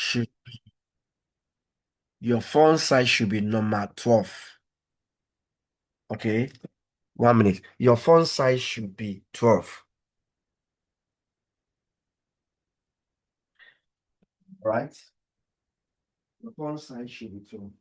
should your font size should be number 12. Okay, 1 minute. Your font size should be 12. Right? Your font size should be 12.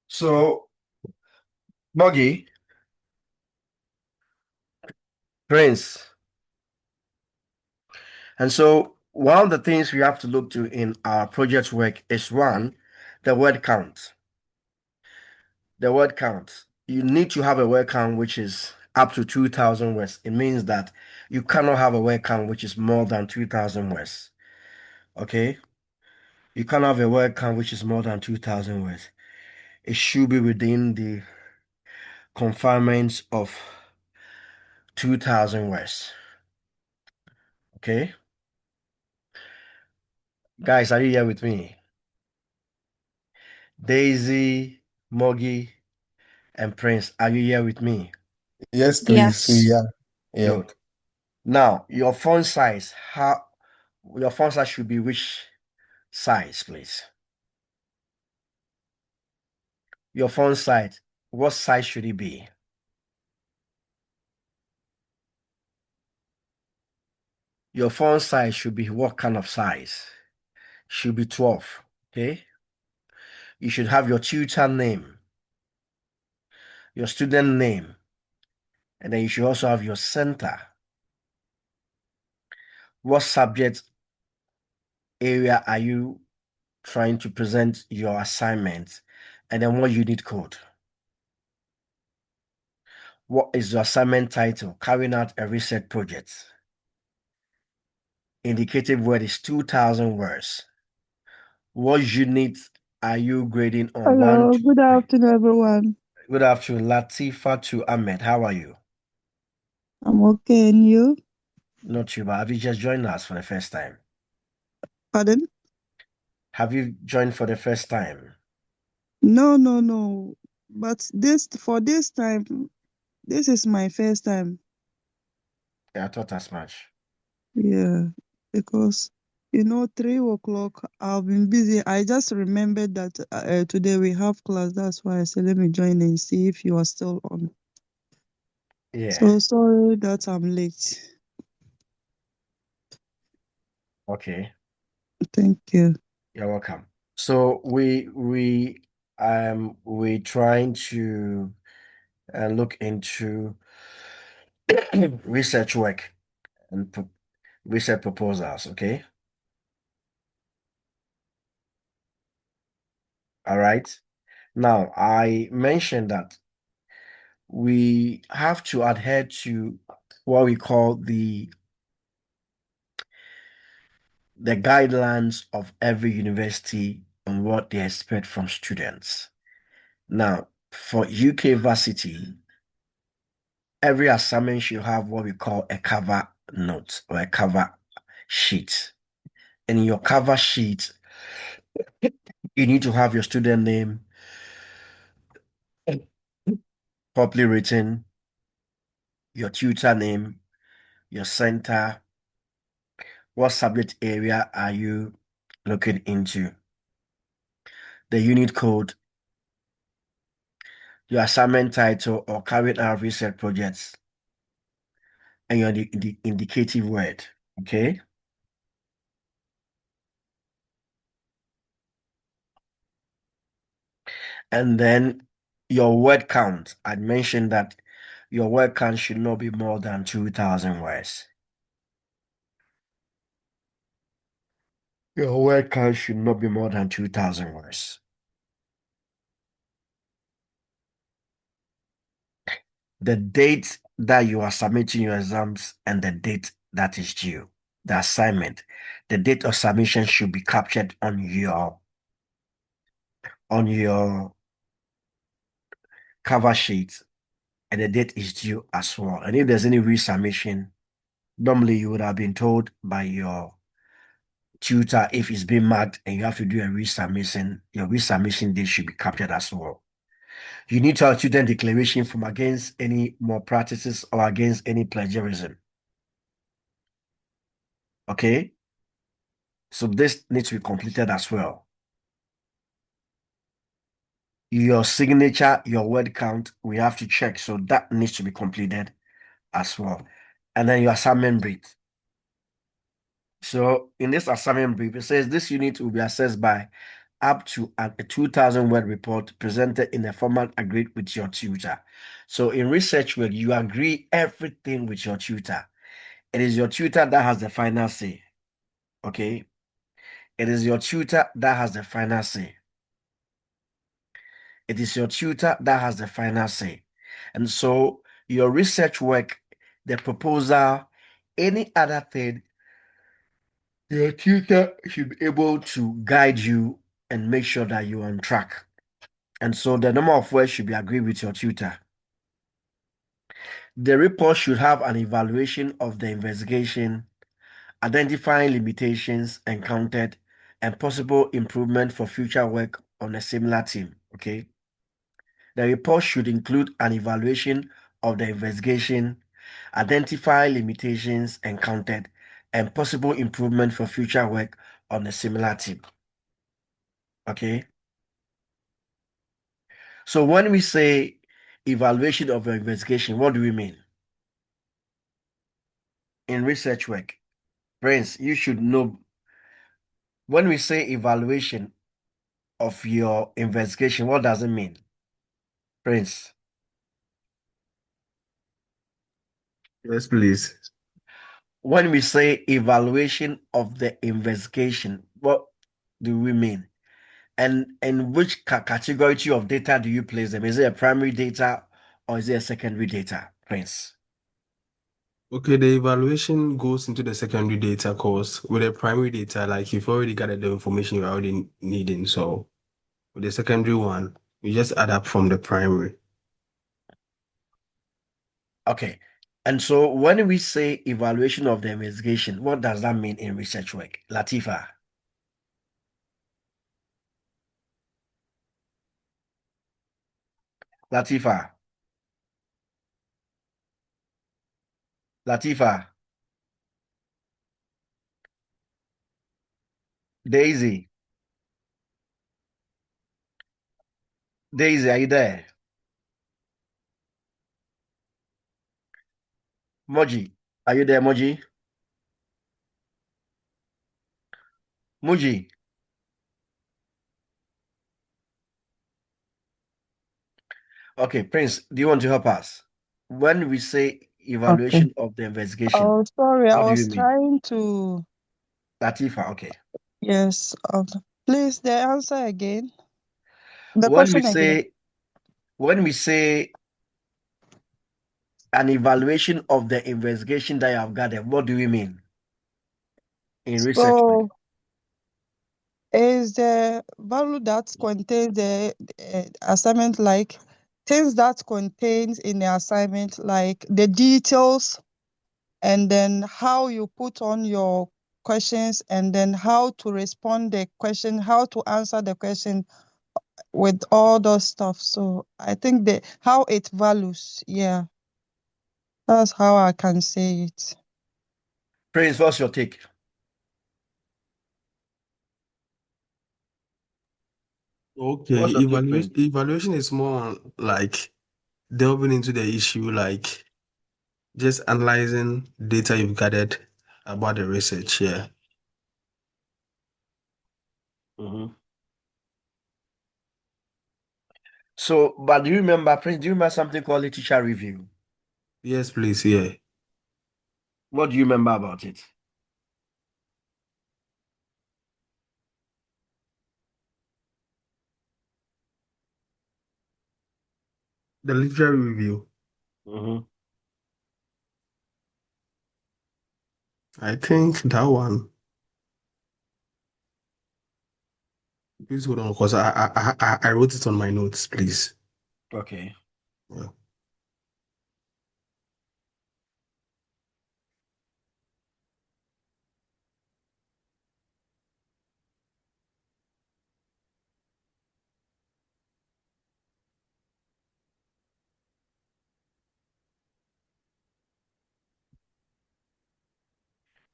So, Moggy, Prince. And so one of the things we have to look to in our project work is one, the word count. The word count. You need to have a word count which is up to 2,000 words. It means that you cannot have a word count which is more than 2,000 words. Okay? You cannot have a word count which is more than 2,000 words. It should be within the confinements of 2,000 words. Okay? Guys, are you here with me? Daisy, Moggy, and Prince, are you here with me? Yes, please. Yes. We are. Yeah. Good. Now, your font size should be which size, please? Your font size, what size should it be? Your font size should be what kind of size? Should be 12. Okay. You should have your tutor name, your student name, and then you should also have your center. What subject area are you trying to present your assignment? And then what unit code? What is your assignment title? Carrying out a research project. Indicative word is 2,000 words. What unit are you grading on? One, Hello, two, good three. afternoon, everyone. Good afternoon, Latifa to Ahmed. How are you? I'm okay, and you? Not too bad. Have you just joined us for the first time? Pardon? Have you joined for the first time? No, no, no. But for this time, this is my first time. Yeah, I thought as much. Yeah, because 3 o'clock, I've been busy. I just remembered that today we have class. That's why I said, let me join and see if you are still on. Yeah. So sorry that I'm late. Okay. Thank you. You're welcome. So we trying to look into research work and research proposals. Okay. All right. Now I mentioned that we have to adhere to what we call the guidelines of every university and what they expect from students. Now, for UK varsity, every assignment should have what we call a cover note or a cover sheet. And in your cover sheet, you need to have your student name properly written, your tutor name, your center, what subject area are you looking into, the unit code, your assignment title or carrying out research projects, and your indicative word. Okay. And then your word count. I mentioned that your word count should not be more than 2,000 words. Your word count should not be more than 2,000 words. The date that you are submitting your exams and the date that is due, the assignment, the date of submission should be captured on your cover sheet, and the date is due as well. And if there's any resubmission, normally you would have been told by your tutor if it's been marked and you have to do a resubmission, your resubmission date should be captured as well. You need to have student declaration from against any more practices or against any plagiarism. Okay? So this needs to be completed as well. Your signature, your word count, we have to check. So that needs to be completed as well. And then your assignment brief. So in this assignment brief, it says this unit will be assessed by up to a 2,000 word report presented in a format agreed with your tutor. So in research work, you agree everything with your tutor. It is your tutor that has the final say. Okay? It is your tutor that has the final say. It is your tutor that has the final say. And so your research work, the proposal, any other thing, your tutor should be able to guide you and make sure that you're on track. And so the number of words should be agreed with your tutor. The report should have an evaluation of the investigation, identifying limitations encountered, and possible improvement for future work on a similar theme. Okay. The report should include an evaluation of the investigation, identify limitations encountered, and possible improvement for future work on a similar theme. Okay. So when we say evaluation of an investigation, what do we mean? In research work, Prince, you should know when we say evaluation of your investigation, what does it mean? Prince, Yes, please. when we say evaluation of the investigation, what do we mean? And which category of data do you place them? Is it a primary data or is it a secondary data, Prince? Okay, the evaluation goes into the secondary data course. With the primary data, like you've already gathered the information you're already needing. So with the secondary one, you just add up from the primary. Okay. And so when we say evaluation of the investigation, what does that mean in research work? Latifa. Latifa. Latifa. Daisy. Daisy, are you there? Moji, are you there, Moji? Moji. Okay, Prince, do you want to help us? When we say Okay. evaluation of the investigation, Oh, sorry, I what do you was mean? trying to, Latifa, okay. yes. Please, the answer again. The When we question again. say when we say an evaluation of the investigation that you have gathered, what do we mean in research work? So, is the value that contains the assignment like things that contains in the assignment like the details and then how you put on your questions, and then how to respond the question, how to answer the question with all those stuff. So I think that how it values, yeah, that's how I can say it. Prince, what's your take? Okay, What's your take, Prince? evaluation is more on like delving into the issue, like just analyzing data you've gathered about the research. Yeah. Mhm. So, but do you remember, Prince, do you remember something called literature review? Yes, please. Yeah. What do you remember about it? The literary review. Mhm. I think that one. Please hold on, because I wrote it on my notes, please. Okay. Yeah.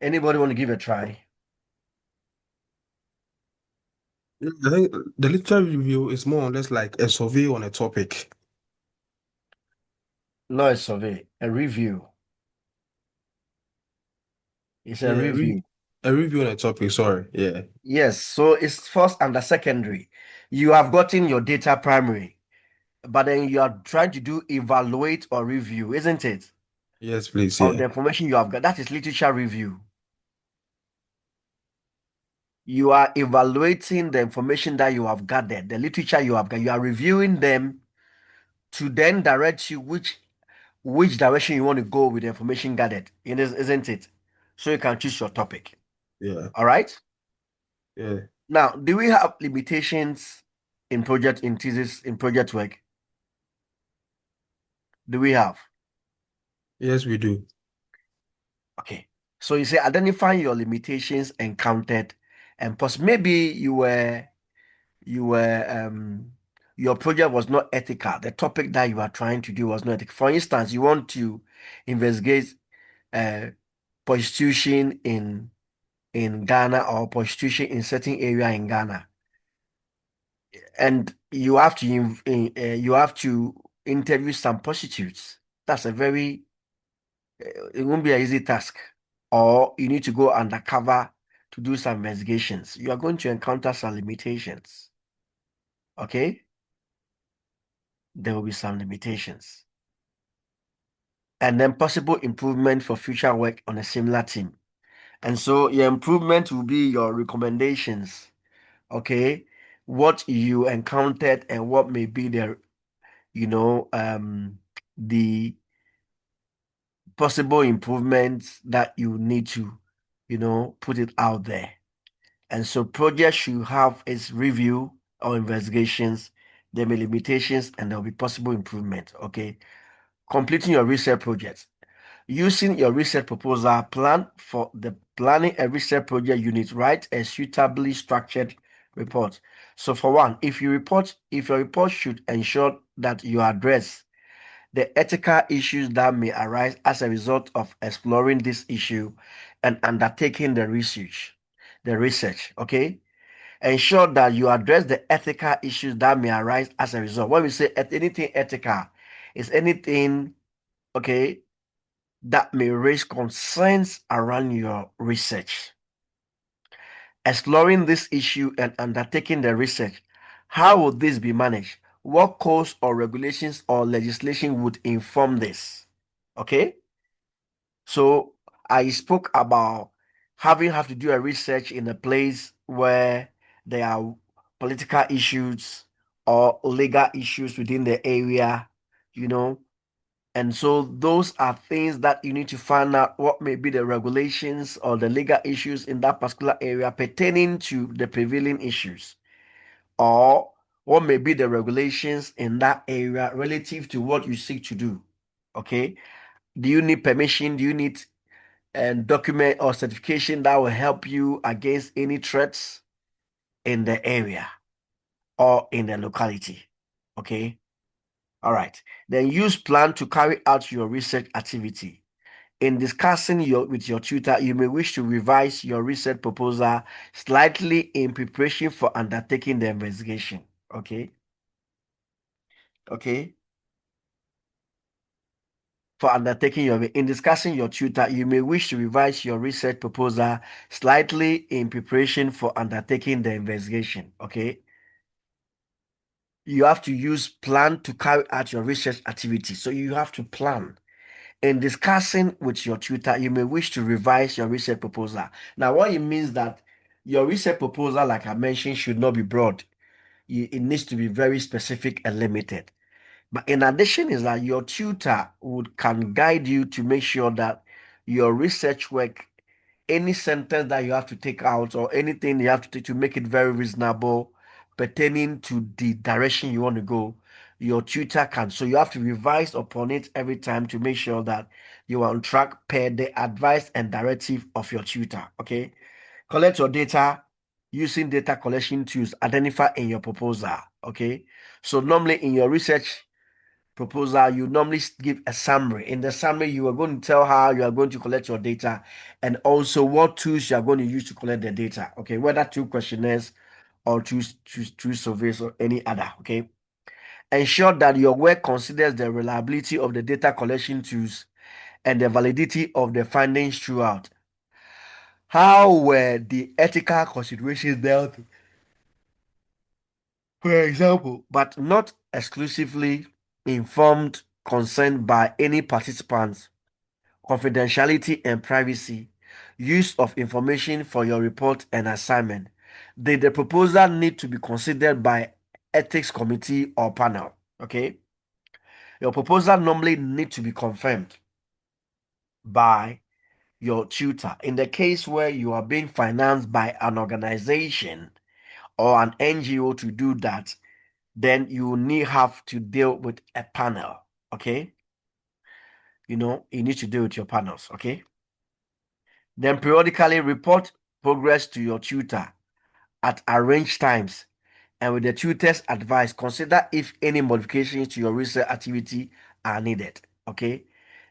Anybody want to give a try? I think the literary review is more or less like a survey on a topic. Not a survey, a review. It's a Yeah, review. a review on a topic. Sorry. Yeah. Yes, so it's first and the secondary. You have gotten your data primary, but then you are trying to do evaluate or review, isn't it? Yes, please. On the Yeah. information you have got. That is literature review. You are evaluating the information that you have gathered, the literature you have got. You are reviewing them to then direct you which direction you want to go with the information gathered. Isn't it? So you can choose your topic. Yeah. All right. Yeah. Now, do we have limitations in in thesis, in project work? Do we have? Yes, we do. Okay. So you say identify your limitations encountered, and maybe you were your project was not ethical. The topic that you are trying to do was not ethical. For instance, you want to investigate uh prostitution in Ghana or prostitution in certain area in Ghana, and you have to interview some prostitutes. That's a very it won't be an easy task. Or you need to go undercover to do some investigations. You are going to encounter some limitations. Okay? There will be some limitations. And then possible improvement for future work on a similar team. And so your improvement will be your recommendations. Okay? What you encountered and what may be the possible improvements that you need to, put it out there. And so projects should have its review or investigations, there may be limitations, and there will be possible improvement. Okay. Completing your research project. Using your research proposal, plan for the planning a research project unit, write a suitably structured report. So for one, if your report should ensure that you address the ethical issues that may arise as a result of exploring this issue and undertaking the research, okay? Ensure that you address the ethical issues that may arise as a result. When we say anything ethical, is anything, okay, that may raise concerns around your research. Exploring this issue and undertaking the research, how would this be managed? What codes or regulations or legislation would inform this? Okay, so I spoke about having have to do a research in a place where there are political issues or legal issues within the area, you know. And so those are things that you need to find out what may be the regulations or the legal issues in that particular area pertaining to the prevailing issues, or what may be the regulations in that area relative to what you seek to do. Okay. Do you need permission? Do you need and document or certification that will help you against any threats in the area or in the locality. Okay. All right. Then use plan to carry out your research activity. In discussing with your tutor, you may wish to revise your research proposal slightly in preparation for undertaking the investigation. Okay. Okay. For undertaking in discussing your tutor, you may wish to revise your research proposal slightly in preparation for undertaking the investigation. Okay. You have to use plan to carry out your research activity. So you have to plan. In discussing with your tutor, you may wish to revise your research proposal. Now, what it means that your research proposal, like I mentioned, should not be broad. It needs to be very specific and limited. But in addition, is that your tutor can guide you to make sure that your research work, any sentence that you have to take out or anything you have to take to make it very reasonable pertaining to the direction you want to go, your tutor can. So you have to revise upon it every time to make sure that you are on track per the advice and directive of your tutor. Okay. Collect your data using data collection tools identified in your proposal. Okay. So normally in your research proposal, you normally give a summary. In the summary, you are going to tell how you are going to collect your data and also what tools you are going to use to collect the data. Okay, whether two questionnaires or two surveys or any other. Okay, ensure that your work considers the reliability of the data collection tools and the validity of the findings throughout. How were the ethical considerations dealt with? For example, but not exclusively informed consent by any participants, confidentiality and privacy, use of information for your report and assignment. Did the proposal need to be considered by ethics committee or panel? Okay. Your proposal normally need to be confirmed by your tutor. In the case where you are being financed by an organization or an NGO to do that, then you need have to deal with a panel. Okay. You need to deal with your panels. Okay. Then periodically report progress to your tutor at arranged times. And with the tutor's advice, consider if any modifications to your research activity are needed. Okay.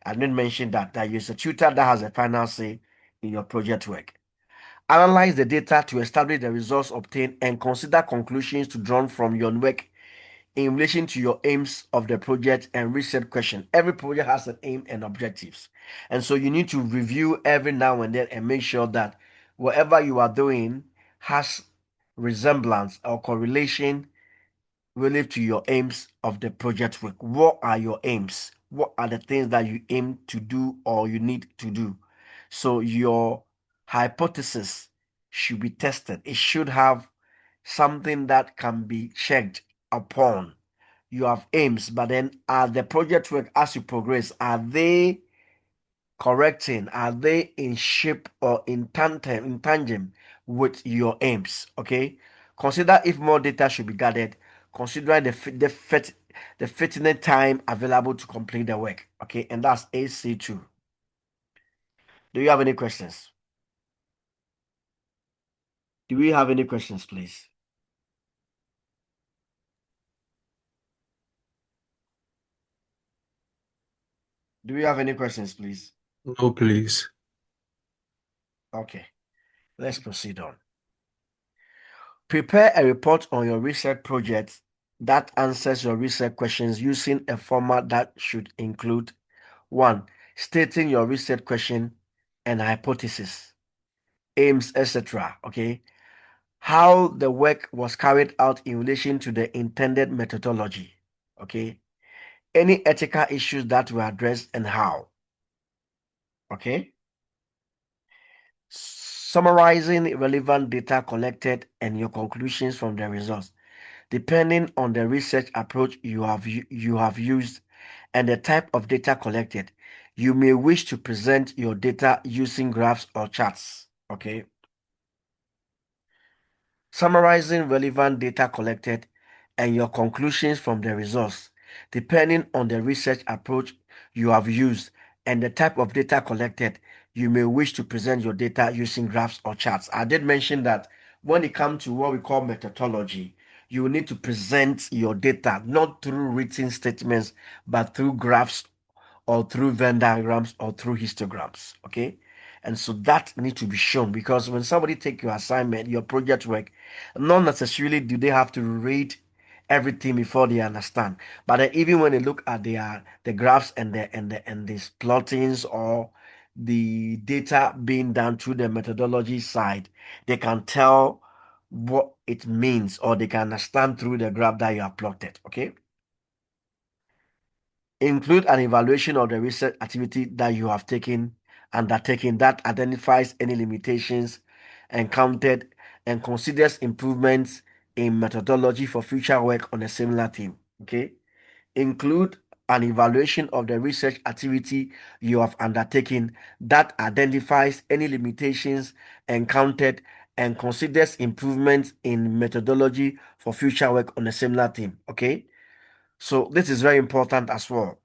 I didn't mention that you're a tutor that has a final say in your project work. Analyze the data to establish the results obtained and consider conclusions to drawn from your work in relation to your aims of the project and research question. Every project has an aim and objectives. And so you need to review every now and then and make sure that whatever you are doing has resemblance or correlation relative to your aims of the project work. What are your aims? What are the things that you aim to do or you need to do? So your hypothesis should be tested. It should have something that can be checked upon. You have aims, but then are the project work as you progress, are they correcting? Are they in shape or in tandem with your aims? Okay. Consider if more data should be gathered. Consider the fitting time available to complete the work. Okay, and that's AC2. Do you have any questions? Do we have any questions, please? Do we have any questions, please? No, please. Okay, let's proceed on. Prepare a report on your research project that answers your research questions using a format that should include 1. Stating your research question and hypothesis, aims, etc. Okay. How the work was carried out in relation to the intended methodology. Okay. Any ethical issues that were addressed and how. Okay. Summarizing relevant data collected and your conclusions from the results. Depending on the research approach you have used and the type of data collected, you may wish to present your data using graphs or charts. Okay. Summarizing relevant data collected and your conclusions from the results. Depending on the research approach you have used and the type of data collected, you may wish to present your data using graphs or charts. I did mention that when it comes to what we call methodology, you will need to present your data not through written statements, but through graphs or through Venn diagrams or through histograms. Okay. And so that needs to be shown, because when somebody take your assignment, your project work, not necessarily do they have to read everything before they understand. But then even when they look at the graphs and these plottings or the data being done through the methodology side, they can tell what it means, or they can understand through the graph that you have plotted. Okay. Include an evaluation of the research activity that you have undertaken that identifies any limitations encountered and considers improvements in methodology for future work on a similar theme. Okay. Include an evaluation of the research activity you have undertaken that identifies any limitations encountered and considers improvements in methodology for future work on a similar theme. Okay. So this is very important as well.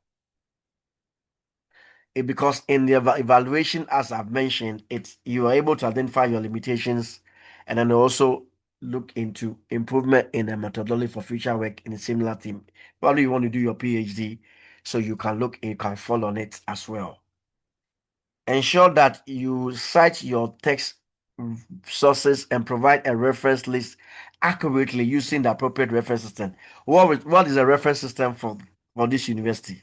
Because in the evaluation, as I've mentioned, it's you are able to identify your limitations and then also look into improvement in the methodology for future work in a similar theme. Probably you want to do your PhD, so you can look, you can fall on it as well. Ensure that you cite your text sources and provide a reference list accurately using the appropriate reference system. What is a reference system for this university?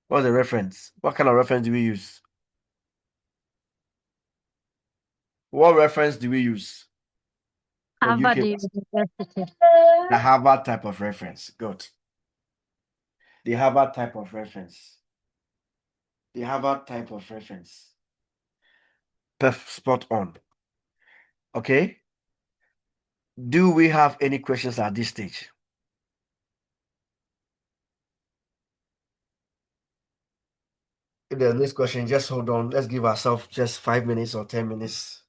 What's the reference? What kind of reference do we use? What reference do we use for Harvard UK? University. The Harvard type of reference. Good. The Harvard type of reference. The Harvard type of reference. Spot on. Okay. Do we have any questions at this stage? If there's this question, just hold on. Let's give ourselves just 5 minutes or 10 minutes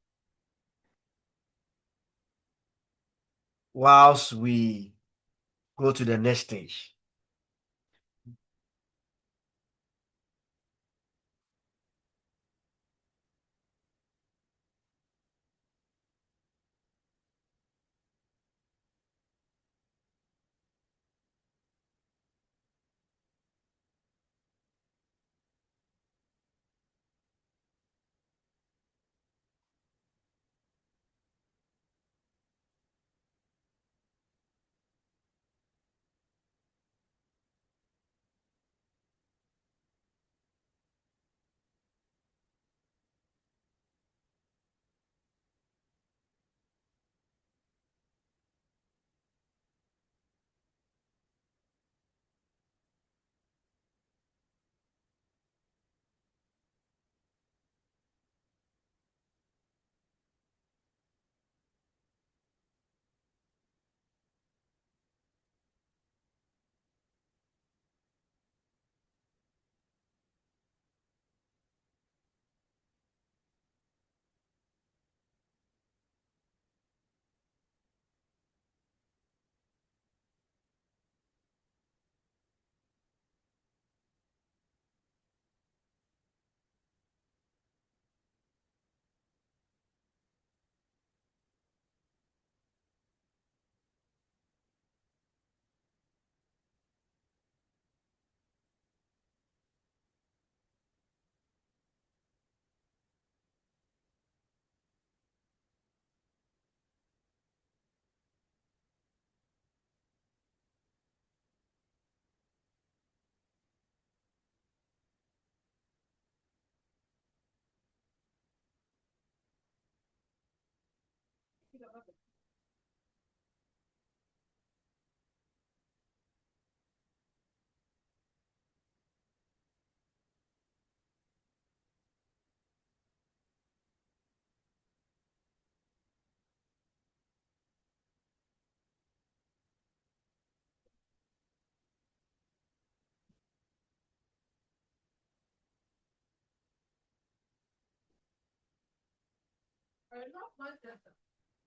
whilst we go to the next stage.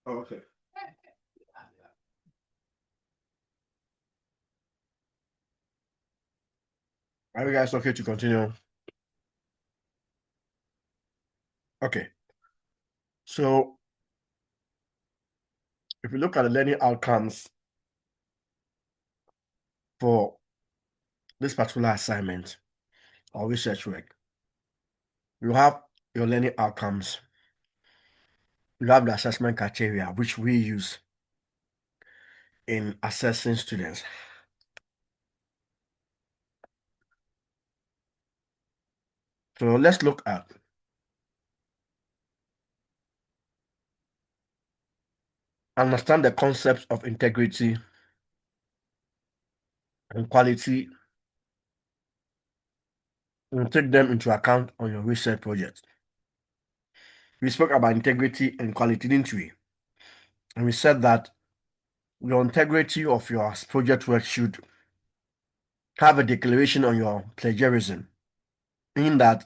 Okay. Are you guys okay to continue? Okay. So if you look at the learning outcomes for this particular assignment or research work, you have your learning outcomes. You have the assessment criteria, which we use in assessing students. So let's look at understand the concepts of integrity and quality and take them into account on your research project. We spoke about integrity and quality, didn't we? And we said that your integrity of your project work should have a declaration on your plagiarism, in that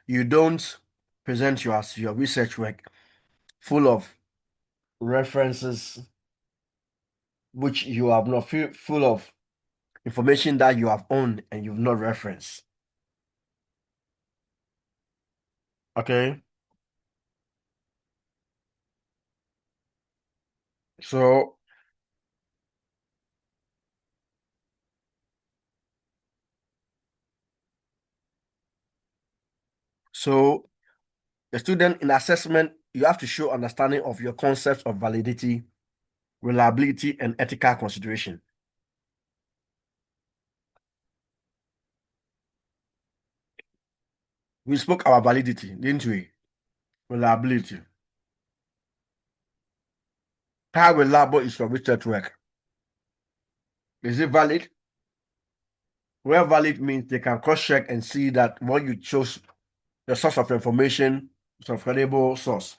you don't present your research work full of references which you have not full of information that you have owned and you've not referenced. Okay, so so the student in assessment, you have to show understanding of your concepts of validity, reliability, and ethical consideration. We spoke about validity, didn't we? Reliability. How reliable is your research work? Is it valid? Where valid means they can cross-check and see that what you chose, the source of information, is a credible source.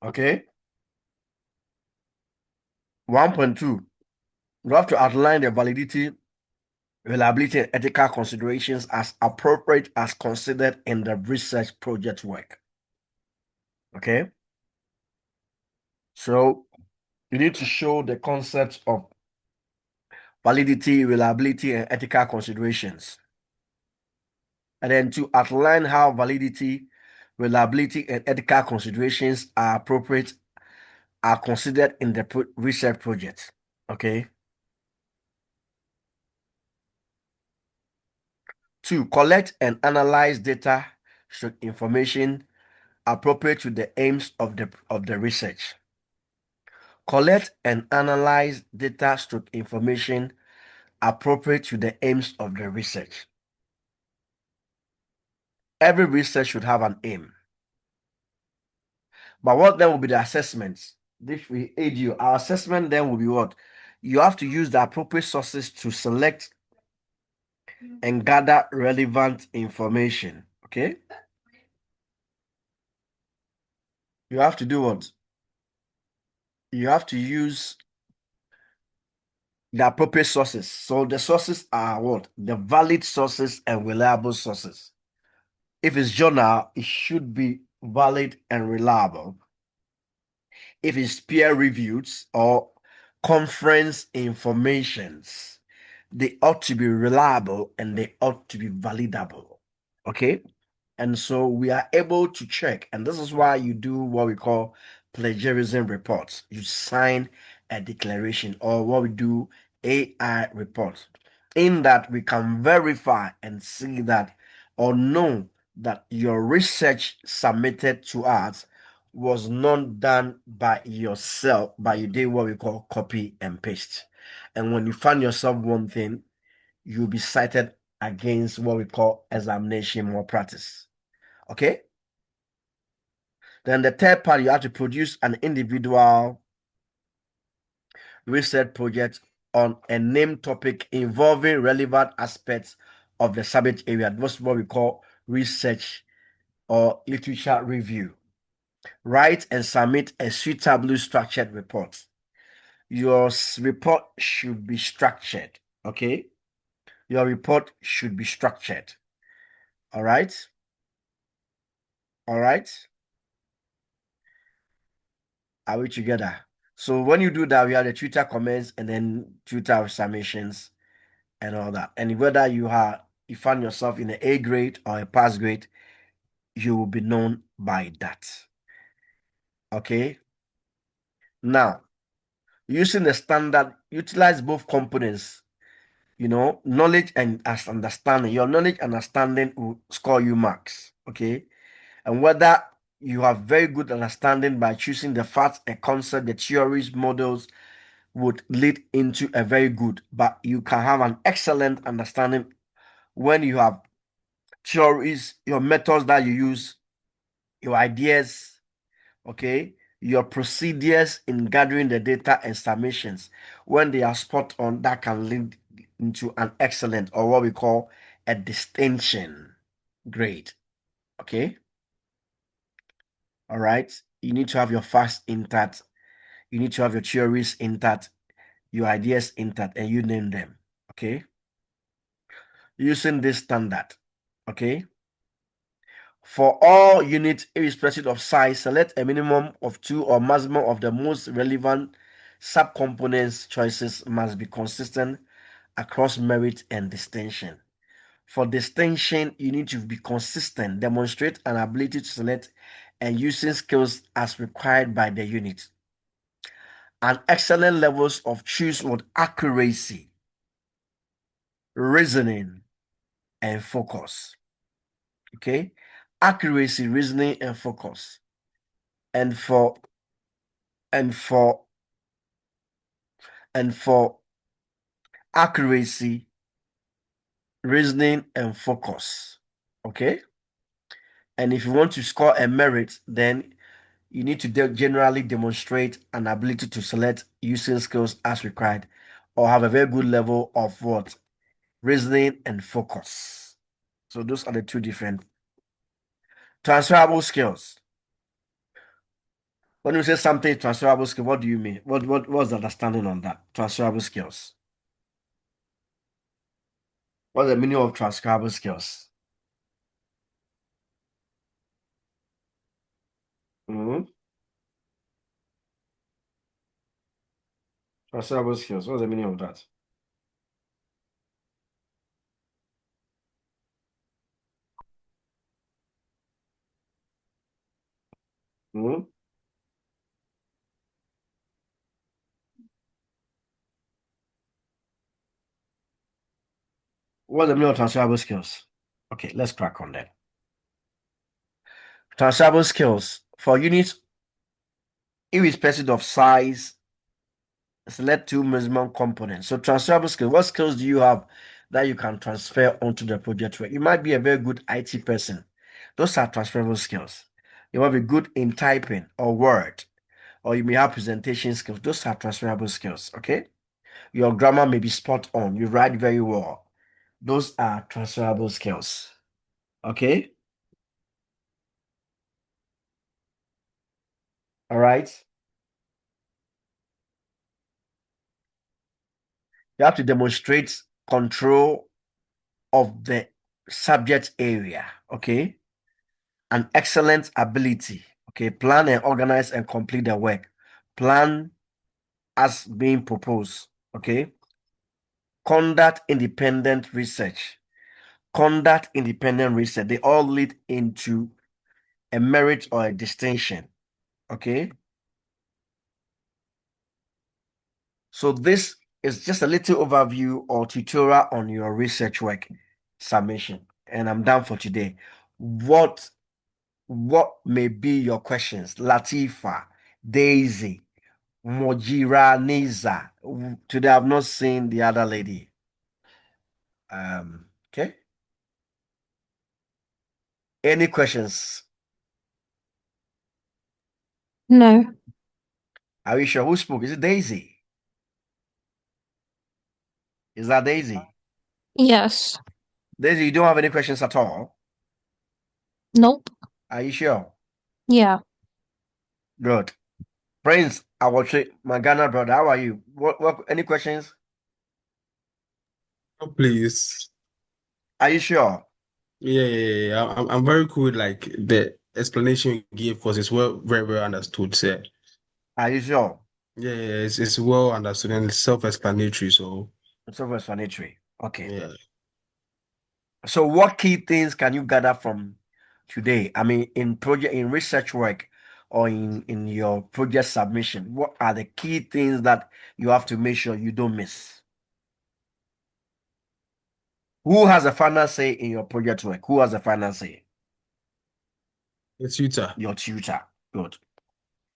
Okay? 1.2, you have to outline the validity, reliability, and ethical considerations as appropriate as considered in the research project work. Okay? So you need to show the concepts of validity, reliability, and ethical considerations. And then to outline how validity, reliability, and ethical considerations are appropriate, are considered in the research project. Okay. 2, collect and analyze data, information appropriate to the aims of the research. Collect and analyze data, information appropriate to the aims of the research. Every research should have an aim. But what then will be the assessments? If we aid you, our assessment then will be what? You have to use the appropriate sources to select and gather relevant information. Okay? You have to do what? You have to use the appropriate sources. So the sources are what? The valid sources and reliable sources. If it's journal, it should be valid and reliable. If it's peer reviewed or conference informations, they ought to be reliable and they ought to be validable. Okay? And so we are able to check, and this is why you do what we call plagiarism reports. You sign a declaration, or what we do, AI reports, in that we can verify and see that or know that your research submitted to us was not done by yourself, but you did what we call copy and paste. And when you find yourself one thing, you'll be cited against what we call examination malpractice. Okay? Then the third part, you have to produce an individual research project on a named topic involving relevant aspects of the subject area. That's what we call research or literature review. Write and submit a suitably structured report. Your report should be structured. Okay? Your report should be structured. All right? All right? Are we together? So when you do that, we have the Twitter comments and then Twitter submissions and all that. And whether you find yourself in an A grade or a pass grade, you will be known by that. Okay. Now, using the standard, utilize both components, knowledge and as understanding. Your knowledge and understanding will score you marks. Okay. And whether you have very good understanding by choosing the facts, a concept, the theories, models would lead into a very good, but you can have an excellent understanding when you have theories, your methods that you use, your ideas, okay, your procedures in gathering the data and submissions. When they are spot on, that can lead into an excellent or what we call a distinction grade. Okay. All right. You need to have your facts intact. You need to have your theories intact, your ideas intact, and you name them. Okay. Using this standard. Okay. For all units, irrespective of size, select a minimum of 2 or maximum of the most relevant subcomponents. Choices must be consistent across merit and distinction. For distinction, you need to be consistent, demonstrate an ability to select and using skills as required by the unit. And excellent levels of choose with accuracy, reasoning, and focus. Okay? Accuracy, reasoning, and focus. And for and for and for accuracy, reasoning, and focus. Okay? And if you want to score a merit, then you need to generally demonstrate an ability to select using skills as required or have a very good level of what? Reasoning and focus. So those are the two different transferable skills. When you say something transferable skill, what do you mean? What's the understanding on that? Transferable skills. What's the meaning of transferable skills? Mhm. Transferable skills. What's the meaning of that? Mhm. What's the meaning of transferable skills? Okay, let's crack on that. Transferable skills for units irrespective of size, select two maximum components. So transferable skills, what skills do you have that you can transfer onto the project work? You might be a very good IT person. Those are transferable skills. You might be good in typing or Word, or you may have presentation skills. Those are transferable skills, okay? Your grammar may be spot on. You write very well. Those are transferable skills, okay? All right? You have to demonstrate control of the subject area, okay? An excellent ability, okay? Plan and organize and complete the work. Plan as being proposed, okay? Conduct independent research. Conduct independent research. They all lead into a merit or a distinction, okay? So this is just a little overview or tutorial on your research work submission. And I'm done for today. What may be your questions? Latifa, Daisy, Mojira, Niza. Today I've not seen the other lady. Okay. Any questions? No. Are you sure? Who spoke? Is it Daisy? Is that Daisy? Yes. Daisy, you don't have any questions at all? Nope. Are you sure? Yeah. Good. Prince, I will treat my Ghana brother. How are you? What any questions? Oh, please. Are you sure? Yeah. I'm very cool with like the explanation you gave because it's very well understood, sir. Are you sure? Yeah, it's well understood and self-explanatory. So It's self-explanatory. Okay. yeah. So what key things can you gather from today? I mean, in research work or in your project submission, what are the key things that you have to make sure you don't miss? Who has a final say in your project work? Who has a final say? The tutor. Your tutor. Good.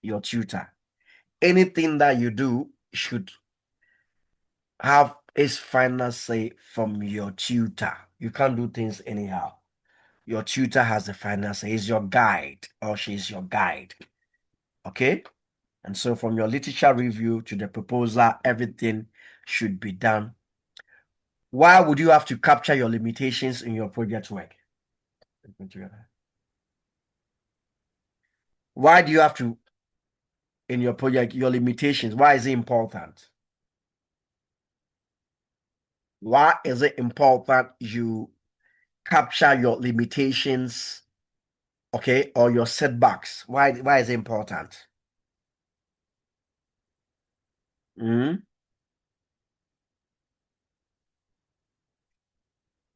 Your tutor. Anything that you do should have its final say from your tutor. You can't do things anyhow. Your tutor has the final say. He's your guide or she's your guide. Okay? And so from your literature review to the proposal, everything should be done. Why would you have to capture your limitations in your project work? Why do you have to, in your project, your limitations? Why is it important? Why is it important you capture your limitations, okay, or your setbacks? Why is it important? Mhm.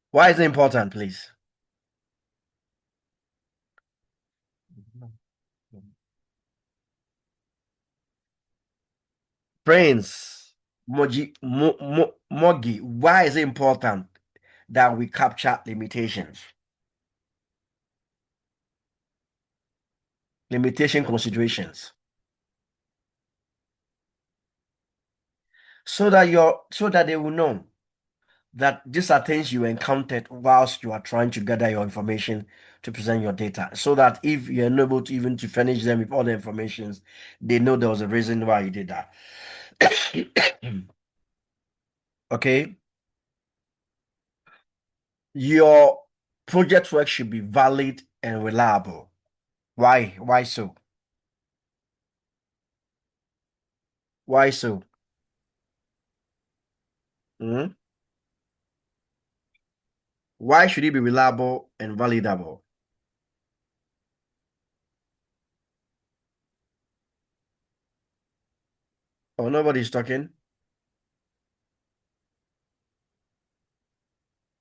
Why is it important, please? Prince, Mogi, why is it important that we capture limitations? Limitation considerations. So that they will know that these are things you encountered whilst you are trying to gather your information to present your data. So that if you're unable to even to furnish them with all the informations, they know there was a reason why you did that. Okay. Your project work should be valid and reliable. Why? Why so? Why so? Mhm. Why should it be reliable and validable? Oh, nobody's talking.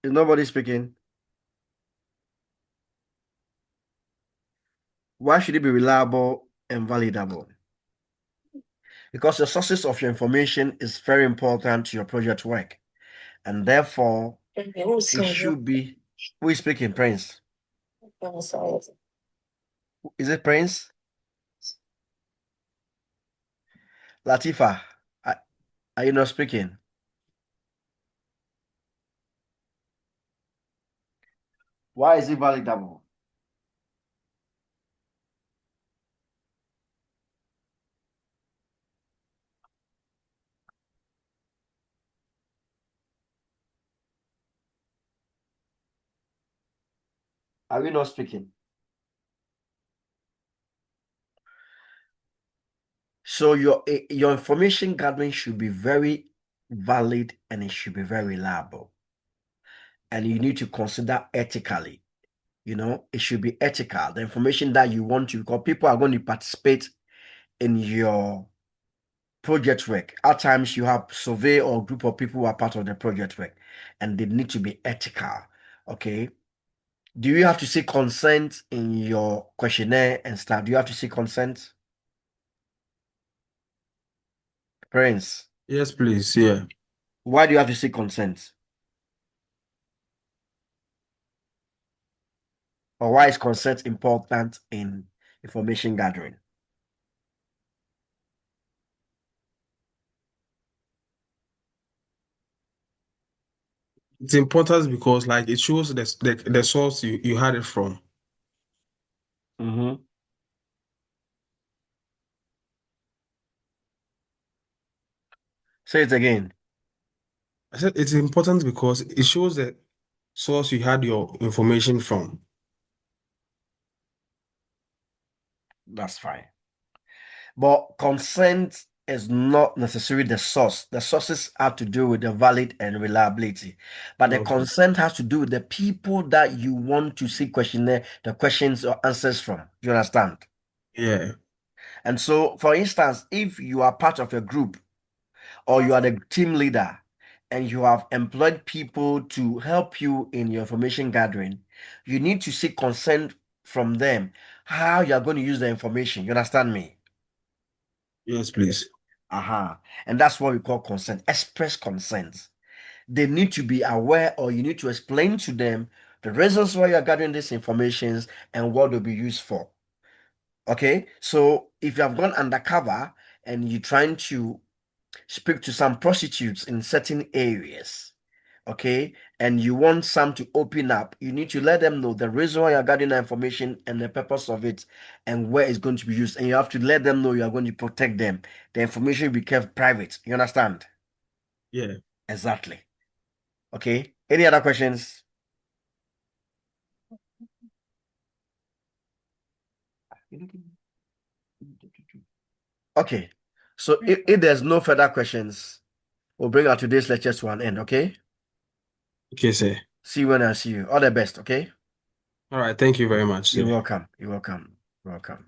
Is nobody speaking? Why should it be reliable and validable? Because the sources of your information is very important to your project work. And therefore, it should be. Who is speaking, Prince? Is it Prince? Latifa, are you not speaking? Why is it validable? Are we not speaking? So your information gathering should be very valid and it should be very reliable. And you need to consider ethically. It should be ethical. The information that you want to, because people are going to participate in your project work. At times you have survey or group of people who are part of the project work, and they need to be ethical. Okay. Do you have to seek consent in your questionnaire and stuff? Do you have to seek consent? Prince, Yes, please. Yeah. why do you have to seek consent? Or why is consent important in information gathering? It's important because like it shows the source you had it from. Mm-hmm. Say it again. I said it's important because it shows the source you had your information from. That's fine. But consent is not necessarily the source. The sources have to do with the valid and reliability. But the Okay. consent has to do with the people that you want to see questionnaire, the questions or answers from. Do you understand? Yeah. And so, for instance, if you are part of a group or you are the team leader and you have employed people to help you in your information gathering, you need to seek consent from them how you are going to use the information. You understand me? Yes, please. And that's what we call consent, express consent. They need to be aware, or you need to explain to them the reasons why you are gathering these informations and what they'll be used for. Okay, so if you have gone undercover and you're trying to speak to some prostitutes in certain areas, okay, and you want some to open up, you need to let them know the reason why you're gathering the information and the purpose of it and where it's going to be used. And you have to let them know you are going to protect them. The information will be kept private. You understand? Yeah. Exactly. Okay. Any other questions? Okay. So if there's no further questions, we'll bring our today's lecture to an end. Okay. Okay, sir. See you when I see you. All the best. Okay. All right. Thank you very much, You're sir. welcome. You're welcome. You're welcome.